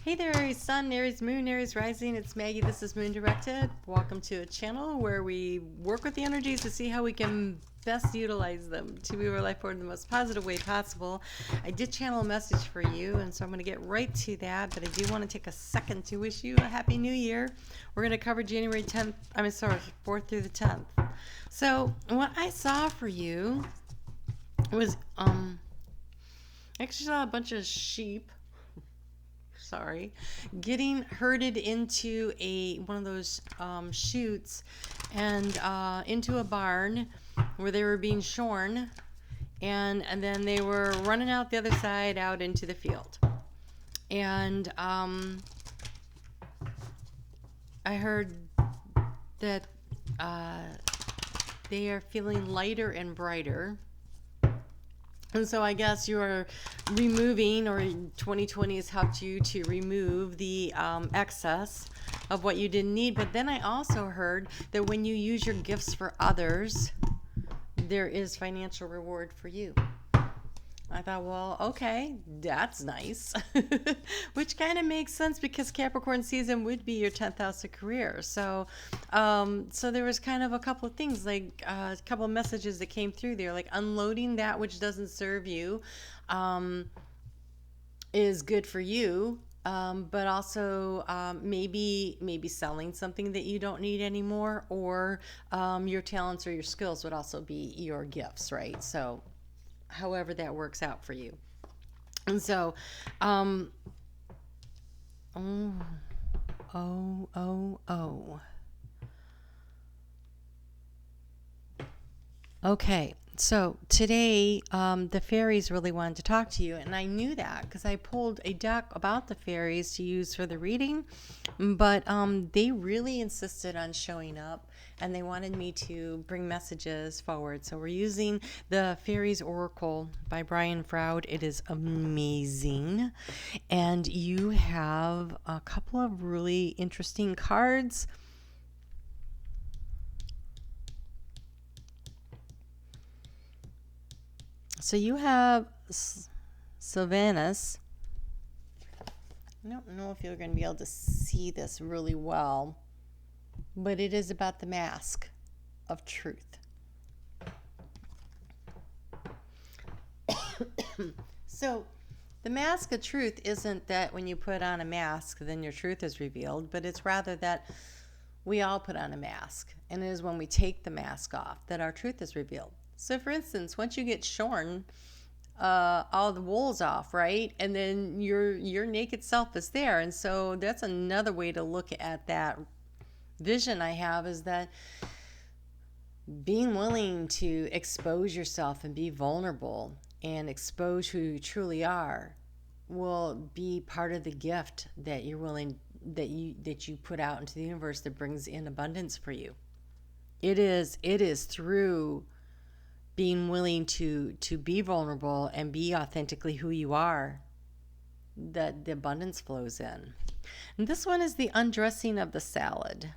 Hey there, Aries Sun, Aries Moon, Aries Rising. It's Maggie. This is Moon Directed. Welcome to a channel where we work with the energies to see how we can best utilize them to move our life forward in the most positive way possible. I did channel a message for you, and so I'm going to get right to that, but I do want to take a second to wish you a Happy New Year. We're going to cover January 10th, 4th through the 10th. So what I saw for you was, I actually saw a bunch of sheep getting herded into one of those chutes and into a barn where they were being shorn, and then they were running out the other side out into the field. And I heard that they are feeling lighter and brighter. And so I guess you are removing, or 2020 has helped you to remove the excess of what you didn't need. But then I also heard that when you use your gifts for others, there is financial reward for you. I thought, well, okay, that's nice. Which kind of makes sense because Capricorn season would be your 10th house of career. So so there was kind of a couple of things, like a couple of messages that came through there, like unloading that which doesn't serve you is good for you. But also maybe selling something that you don't need anymore, or your talents or your skills would also be your gifts, right? So however that works out for you. And so okay, so today the fairies really wanted to talk to you, and I knew that because I pulled a deck about the fairies to use for the reading, but they really insisted on showing up, and they wanted me to bring messages forward. So we're using the Fairies Oracle by Brian Froud. It is amazing, and you have a couple of really interesting cards. So you have Sylvanus. I don't know if you're going to be able to see this really well, but it is about the mask of truth. So the mask of truth isn't that when you put on a mask, then your truth is revealed, but it's rather that we all put on a mask, and it is when we take the mask off that our truth is revealed. So for instance, once you get shorn, all the wool's off, right? And then your naked self is there. And so that's another way to look at that vision I have, is that being willing to expose yourself and be vulnerable and expose who you truly are will be part of the gift that you're willing, that you put out into the universe, that brings in abundance for you. It is through being willing to be vulnerable and be authentically who you are that the abundance flows in. And this one is the undressing of the salad.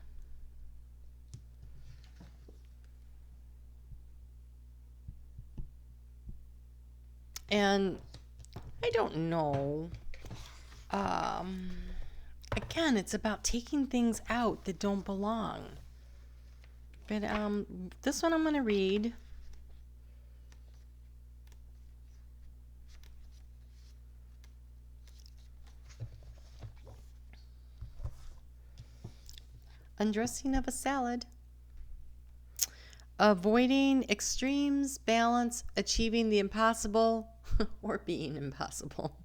And I don't know. Again, it's about taking things out that don't belong. But this one I'm going to read. Undressing of a salad. Avoiding extremes, balance, achieving the impossible, or being impossible.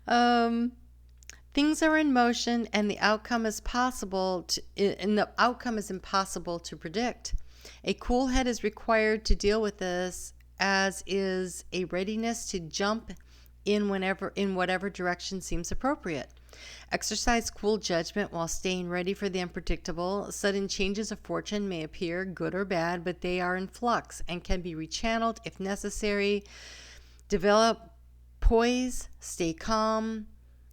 Things are in motion, and the outcome is possible and the outcome is impossible to predict. A cool head is required to deal with this, as is a readiness to jump in whatever direction seems appropriate. Exercise cool judgment while staying ready for the unpredictable. Sudden changes of fortune may appear good or bad, but they are in flux and can be rechanneled if necessary. Develop poise, stay calm.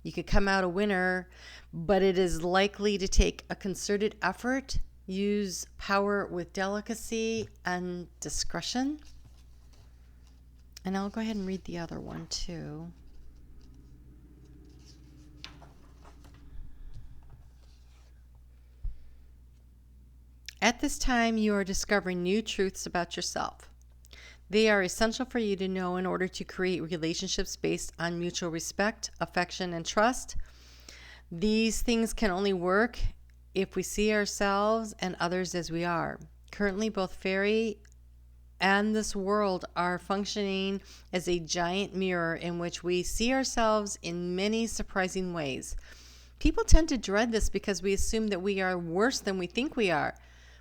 You could come out a winner, but it is likely to take a concerted effort. Use power with delicacy and discretion. And I'll go ahead and read the other one too. At this time, you are discovering new truths about yourself. They are essential for you to know in order to create relationships based on mutual respect, affection, and trust. These things can only work if we see ourselves and others as we are. Currently, both fairy and this world are functioning as a giant mirror in which we see ourselves in many surprising ways. People tend to dread this because we assume that we are worse than we think we are.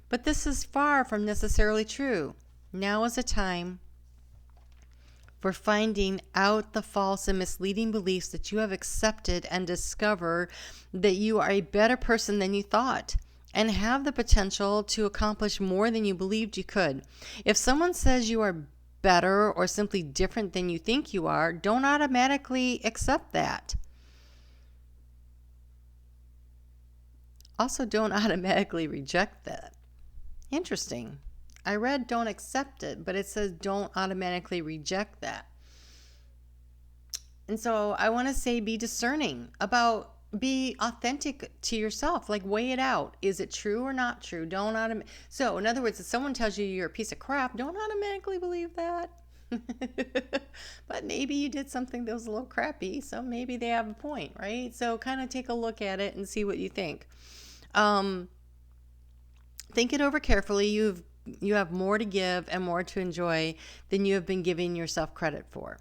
But this is far from necessarily true. Now is a time for finding out the false and misleading beliefs that you have accepted and discover that you are a better person than you thought and have the potential to accomplish more than you believed you could. If someone says you are better or simply different than you think you are, don't automatically accept that. Also, don't automatically reject that. Interesting. I read don't accept it, but it says don't automatically reject that. And so I want to say be discerning about, be authentic to yourself. Like, weigh it out. Is it true or not true? So in other words, if someone tells you you're a piece of crap, don't automatically believe that. But maybe you did something that was a little crappy, so maybe they have a point, right? So kind of take a look at it and see what you think. Think it over carefully. You have more to give and more to enjoy than you have been giving yourself credit for.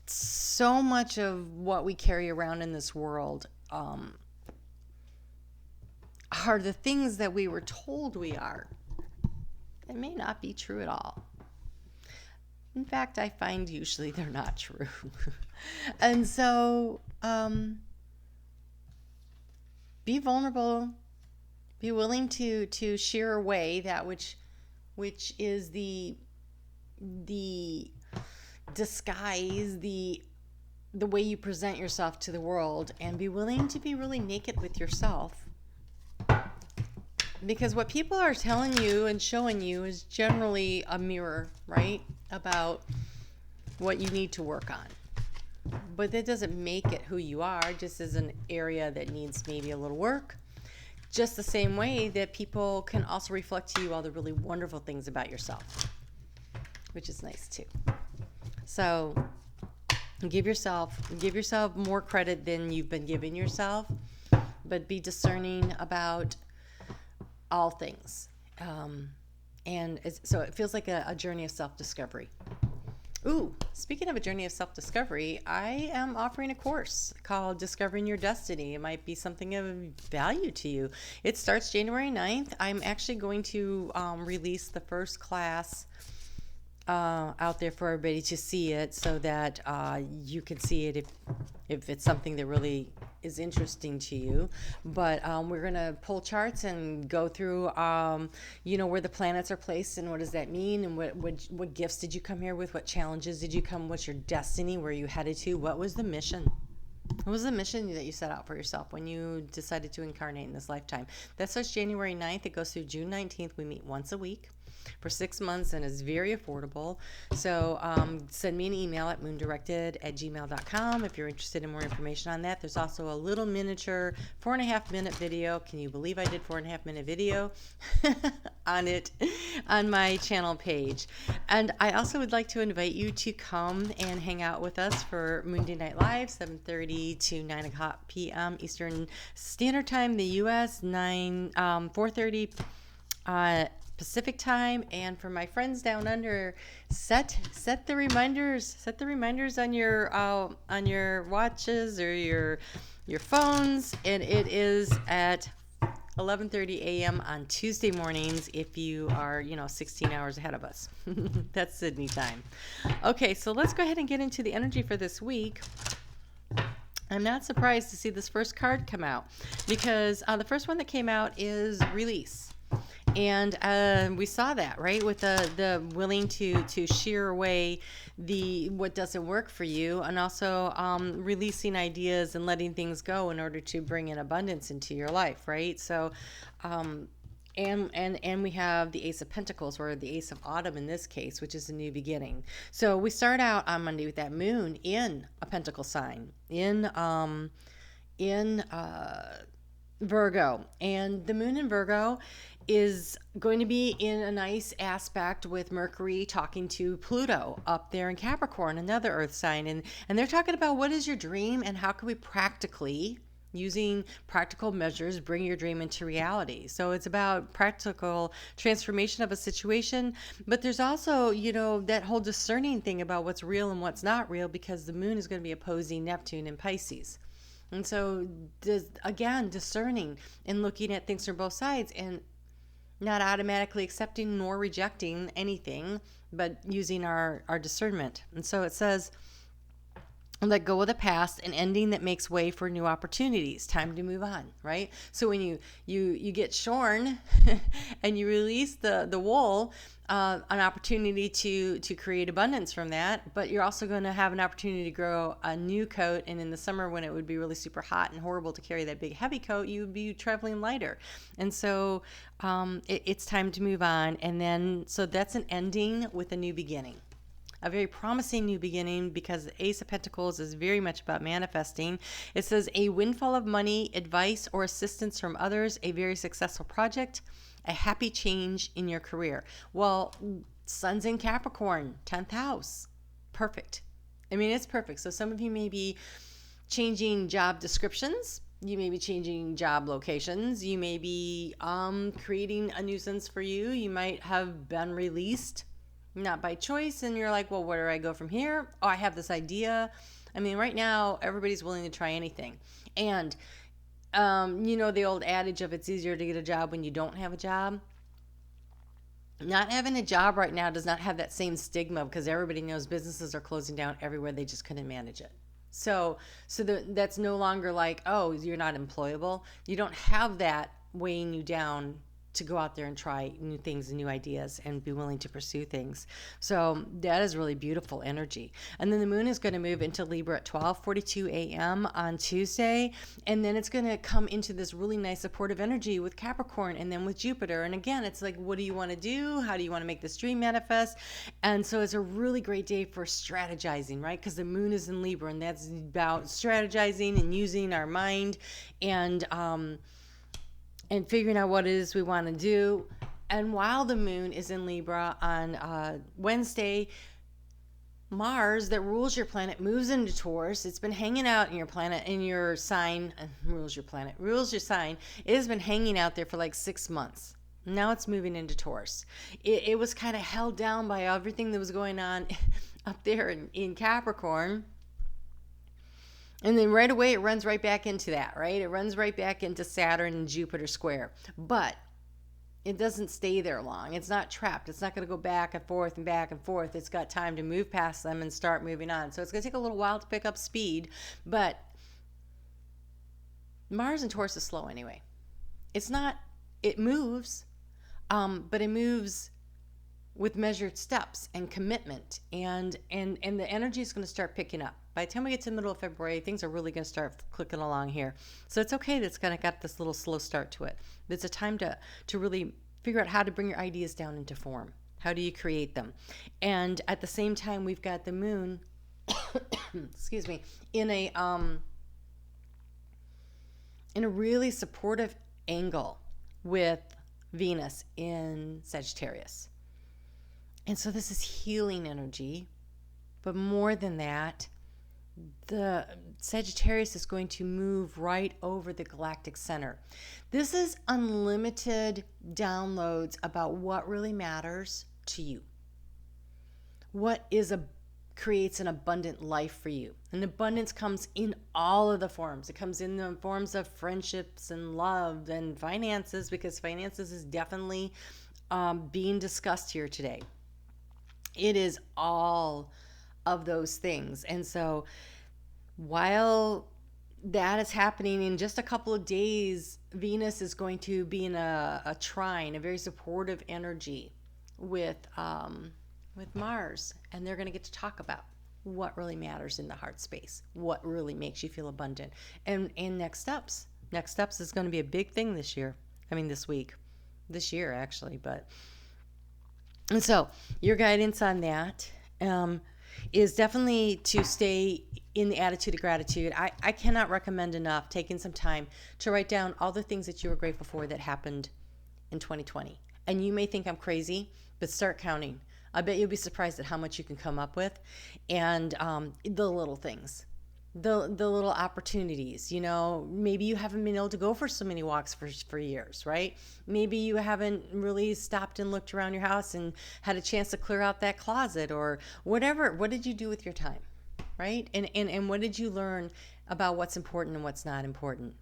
So much of what we carry around in this world are the things that we were told we are. It may not be true at all. In fact, I find usually they're not true. And so be vulnerable. Be willing to shear away that which is the disguise, the way you present yourself to the world, and be willing to be really naked with yourself. Because what people are telling you and showing you is generally a mirror, right? About what you need to work on. But that doesn't make it who you are, just as an area that needs maybe a little work. Just the same way that people can also reflect to you all the really wonderful things about yourself, which is nice too. So give yourself more credit than you've been giving yourself, but be discerning about all things. So it feels like a journey of self-discovery. Ooh, speaking of a journey of self-discovery, I am offering a course called Discovering Your Destiny. It might be something of value to you. It starts January 9th. I'm actually going to release the first class out there for everybody to see it, so that you can see it if it's something that really is interesting to you. But we're going to pull charts and go through where the planets are placed and what does that mean, and what gifts did you come here with, what challenges did you come, what's your destiny, where are you headed to, what was the mission? What was the mission that you set out for yourself when you decided to incarnate in this lifetime? That starts January 9th. It goes through June 19th. We meet once a week for 6 months, and it's very affordable. So send me an email at moondirected@gmail.com if you're interested in more information on that. There's also a little miniature 4.5-minute video. Can you believe I did 4.5-minute video on it on my channel page? And I also would like to invite you to come and hang out with us for Monday Night Live, 7:30 to 9 o'clock p.m. Eastern Standard Time, the U.S., 4:30 Pacific Time. And for my friends down under, set the reminders on your watches or your phones, and it is at 11:30 a.m. on Tuesday mornings if you are 16 hours ahead of us. That's Sydney time. Okay, so let's go ahead and get into the energy for this week. I'm not surprised to see this first card come out, because the first one that came out is release. And we saw that, right, with the willing to shear away what doesn't work for you, and also releasing ideas and letting things go in order to bring in abundance into your life, right? So and we have the Ace of Pentacles, or the Ace of Autumn in this case, which is a new beginning. So we start out on Monday with that moon in a Pentacle sign, in Virgo. And the moon in Virgo is going to be in a nice aspect with Mercury talking to Pluto up there in Capricorn, another earth sign. And they're talking about what is your dream and how can we practically, using practical measures, bring your dream into reality. So it's about practical transformation of a situation, but there's also, that whole discerning thing about what's real and what's not real, because the moon is going to be opposing Neptune in Pisces. And so, again, discerning and looking at things from both sides and not automatically accepting nor rejecting anything, but using our discernment. And so it says, let go of the past, an ending that makes way for new opportunities. Time to move on, right? So when you get shorn and you release the wool, an opportunity to create abundance from that, but you're also going to have an opportunity to grow a new coat. And in the summer, when it would be really super hot and horrible to carry that big heavy coat, you would be traveling lighter. And so it's time to move on. And then, so that's an ending with a new beginning. A very promising new beginning, because the Ace of Pentacles is very much about manifesting. It says a windfall of money, advice, or assistance from others, a very successful project, a happy change in your career. Well, Sun's in Capricorn, 10th house. Perfect. I mean, it's perfect. So some of you may be changing job descriptions. You may be changing job locations. You may be creating a nuisance for you. You might have been released, not by choice, and you're like, well, where do I go from here? Oh, I have this idea. I mean, right now, everybody's willing to try anything. And, the old adage of it's easier to get a job when you don't have a job. Not having a job right now does not have that same stigma, because everybody knows businesses are closing down everywhere. They just couldn't manage it. So that's no longer like, oh, you're not employable. You don't have that weighing you down to go out there and try new things and new ideas and be willing to pursue things. So that is really beautiful energy. And then the moon is going to move into Libra at 12:42 a.m. on Tuesday. And then it's going to come into this really nice supportive energy with Capricorn and then with Jupiter. And again, it's like, what do you want to do? How do you want to make this dream manifest? And so it's a really great day for strategizing, right? Because the moon is in Libra, and that's about strategizing and using our mind and figuring out what it is we want to do. And while the moon is in Libra on Wednesday, Mars, that rules your planet, moves into Taurus. It's been hanging out in your planet, in your sign, rules your sign. It has been hanging out there for like 6 months. Now it's moving into Taurus. It was kind of held down by everything that was going on up there in Capricorn. And then right away, it runs right back into that, right? It runs right back into Saturn and Jupiter square. But it doesn't stay there long. It's not trapped. It's not going to go back and forth and back and forth. It's got time to move past them and start moving on. So it's going to take a little while to pick up speed. But Mars and Taurus is slow anyway. It moves, but it moves with measured steps and commitment. And the energy is going to start picking up. By the time we get to the middle of February, things are really going to start clicking along here. So it's okay that it's kind of got this little slow start to it. It's a time to really figure out how to bring your ideas down into form. How do you create them? And at the same time, we've got the moon, excuse me, in a really supportive angle with Venus in Sagittarius. And so this is healing energy. But more than that, the Sagittarius is going to move right over the galactic center. This is unlimited downloads about what really matters to you. What creates an abundant life for you. And abundance comes in all of the forms. It comes in the forms of friendships and love and finances, because finances is definitely being discussed here today. It is all of those things. And so while that is happening, in just a couple of days, Venus is going to be in a trine, a very supportive energy with Mars. And they're going to get to talk about what really matters in the heart space, what really makes you feel abundant, and next steps. Next steps is going to be a big thing this year. I mean, this year actually. And so your guidance on that is definitely to stay in the attitude of gratitude, I cannot recommend enough taking some time to write down all the things that you were grateful for that happened in 2020. And you may think I'm crazy, but start counting. I bet you'll be surprised at how much you can come up with. And the little things, the little opportunities, maybe you haven't been able to go for so many walks for years, right? Maybe you haven't really stopped and looked around your house and had a chance to clear out that closet or whatever. What did you do with your time, right? And what did you learn about what's important and what's not important?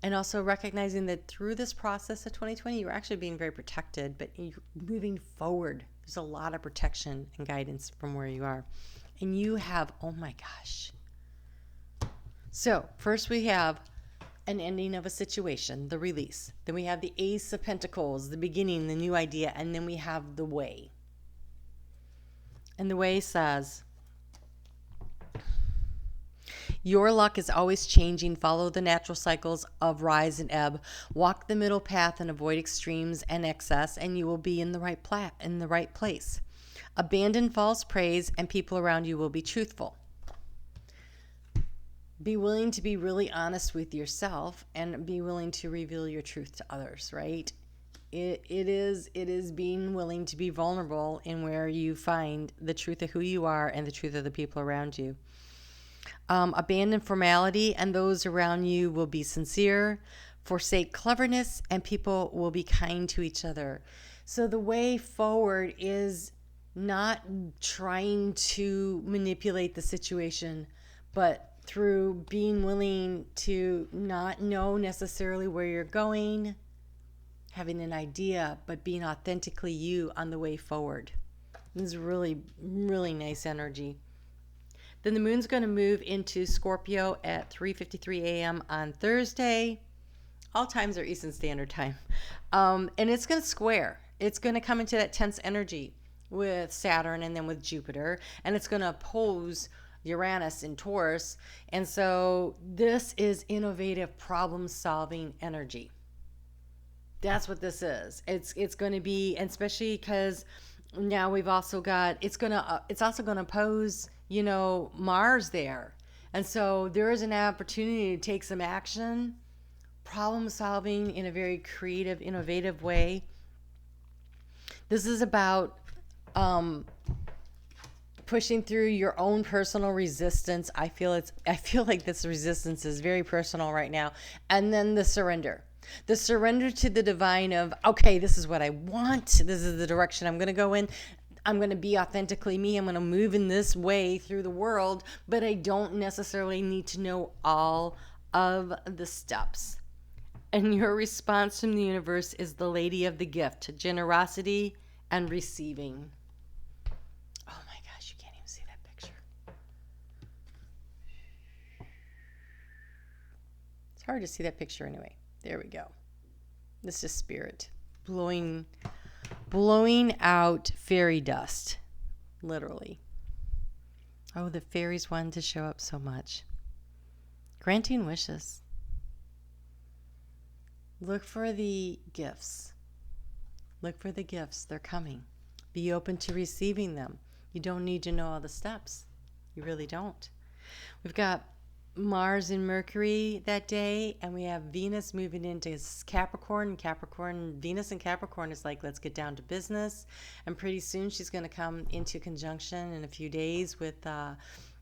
And also recognizing that through this process of 2020, you're actually being very protected, but you're moving forward. There's a lot of protection and guidance from where you are. And you have, oh my gosh. So first we have an ending of a situation, the release. Then we have the Ace of Pentacles, the beginning, the new idea. And then we have the Way. And the Way says, your luck is always changing. Follow the natural cycles of rise and ebb. Walk the middle path and avoid extremes and excess, and you will be in the right place. Abandon false praise, and people around you will be truthful. Be willing to be really honest with yourself and be willing to reveal your truth to others, right? It is being willing to be vulnerable in where you find the truth of who you are and the truth of the people around you. Abandon formality, and those around you will be sincere. Forsake cleverness, and people will be kind to each other. So the way forward is not trying to manipulate the situation, but through being willing to not know necessarily where you're going, having an idea, but being authentically you on the way forward. This is really, really nice energy. Then the moon's going to move into Scorpio at 3:53 a.m. on Thursday. All times are Eastern Standard Time. And it's going to square. It's going to come into that tense energy with Saturn and then with Jupiter. And it's going to oppose Uranus in Taurus. And so this is innovative problem-solving energy. That's what this is. It's going to be, and especially because now we've also got, it's also going to oppose Mars there. And so there is an opportunity to take some action, problem solving in a very creative, innovative way. This is about pushing through your own personal resistance. I feel like this resistance is very personal right now. And then the surrender. The surrender to the divine of, okay, this is what I want. This is the direction I'm going to go in. I'm going to be authentically me. I'm going to move in this way through the world, but I don't necessarily need to know all of the steps. And your response from the universe is the Lady of the Gift, generosity and receiving. Oh my gosh, you can't even see that picture. It's hard to see that picture anyway. There we go. This is spirit blowing out fairy dust, literally. Oh, the fairies wanted to show up so much. Granting wishes. Look for the gifts. Look for the gifts. They're coming. Be open to receiving them. You don't need to know all the steps. You really don't. We've got Mars and Mercury that day, and we have Venus moving into Capricorn. Venus and Capricorn is like, let's get down to business. And pretty soon she's going to come into conjunction in a few days with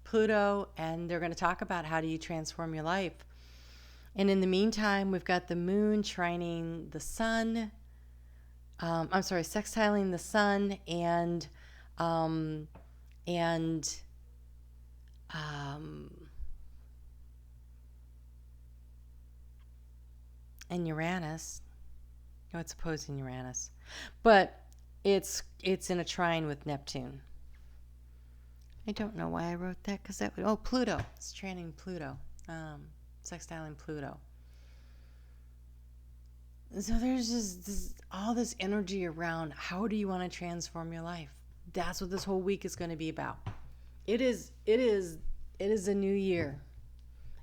Pluto, and they're going to talk about how do you transform your life. And in the meantime, we've got the moon trining the sun. Sextiling the sun and Uranus. No, it's opposing Uranus, but it's in a trine with Neptune. I don't know why I wrote that because Pluto. It's trining Pluto, sextiling Pluto. So there's just all this energy around how do you want to transform your life? That's what this whole week is going to be about. It is a new year.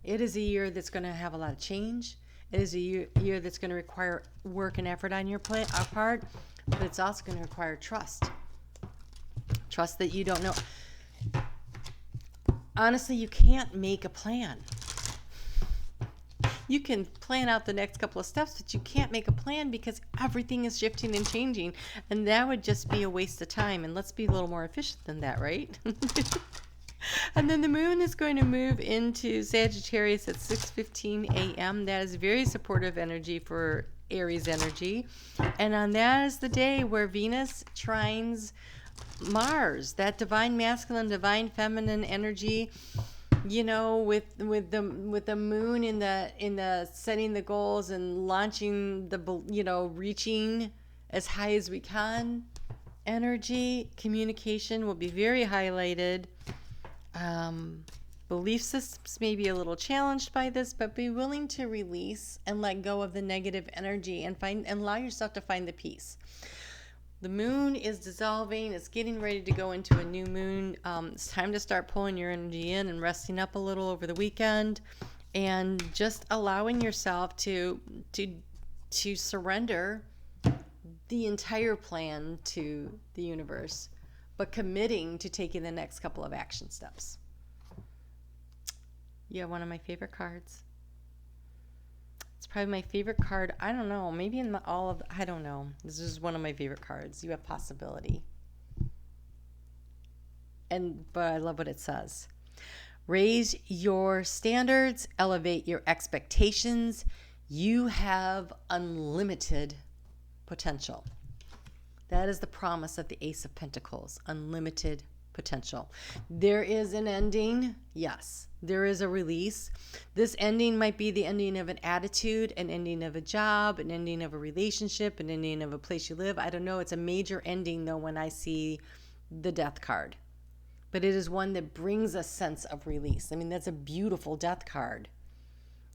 It is a year that's going to have a lot of change. It is a year that's going to require work and effort on your part, but it's also going to require trust. Trust that you don't know. honestly, you can't make a plan. You can plan out the next couple of steps, but you can't make a plan because everything is shifting and changing. And that would just be a waste of time. And let's be a little more efficient than that, right? And then the moon is going to move into Sagittarius at 6:15 a.m. That is very supportive energy for Aries energy. And on that is the day where Venus trines Mars, that divine masculine, divine feminine energy, you know, with the moon in the setting the goals and launching the, you know, reaching as high as we can energy. Communication will be very highlighted. Belief systems may be a little challenged by this, but be willing to release and let go of the negative energy and allow yourself to find the peace. The moon is dissolving. It's getting ready to go into a new moon. It's time to start pulling your energy in and resting up a little over the weekend, and just allowing yourself to surrender the entire plan to the universe, but committing to taking the next couple of action steps. Yeah, one of my favorite cards. It's probably my favorite card. I don't know. Maybe in I don't know. This is one of my favorite cards. You have possibility. But I love what it says. Raise your standards, elevate your expectations. You have unlimited potential. That is the promise of the Ace of Pentacles, unlimited potential. There is an ending. Yes, there is a release. This ending might be the ending of an attitude, an ending of a job, an ending of a relationship, an ending of a place you live. I don't know. It's a major ending, though, when I see the Death card. But it is one that brings a sense of release. I mean, that's a beautiful Death card.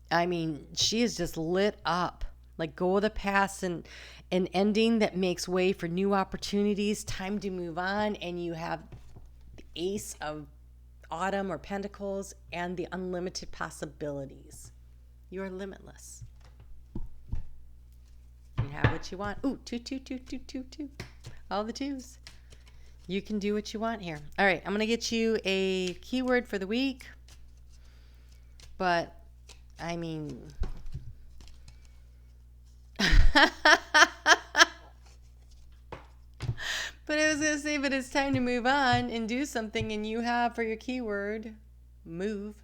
I mean, she is just lit up. Like, go of the past and an ending that makes way for new opportunities, time to move on, and you have the Ace of Autumn or Pentacles and the unlimited possibilities. You are limitless. You have what you want. Ooh, two. All the twos. You can do what you want here. All right, I'm going to get you a keyword for the week. But, I mean... But I was going to say, but it's time to move on and do something, and you have for your keyword, move.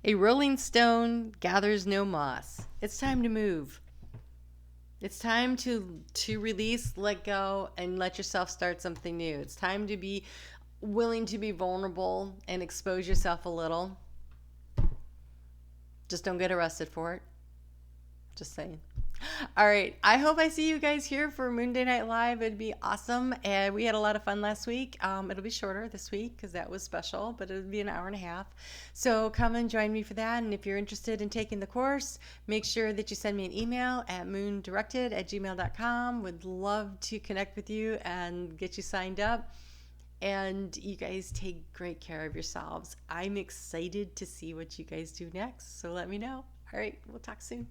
A rolling stone gathers no moss. It's time to move. It's time to release, let go, and let yourself start something new. It's time to be willing to be vulnerable and expose yourself a little. Just don't get arrested for it. Just saying. All right. I hope I see you guys here for Moon Day Night Live. It'd be awesome. And we had a lot of fun last week. It'll be shorter this week because that was special, but it'll be an hour and a half. So come and join me for that. And if you're interested in taking the course, make sure that you send me an email at moondirected@gmail.com. Would love to connect with you and get you signed up. And you guys take great care of yourselves. I'm excited to see what you guys do next. So let me know. All right. We'll talk soon.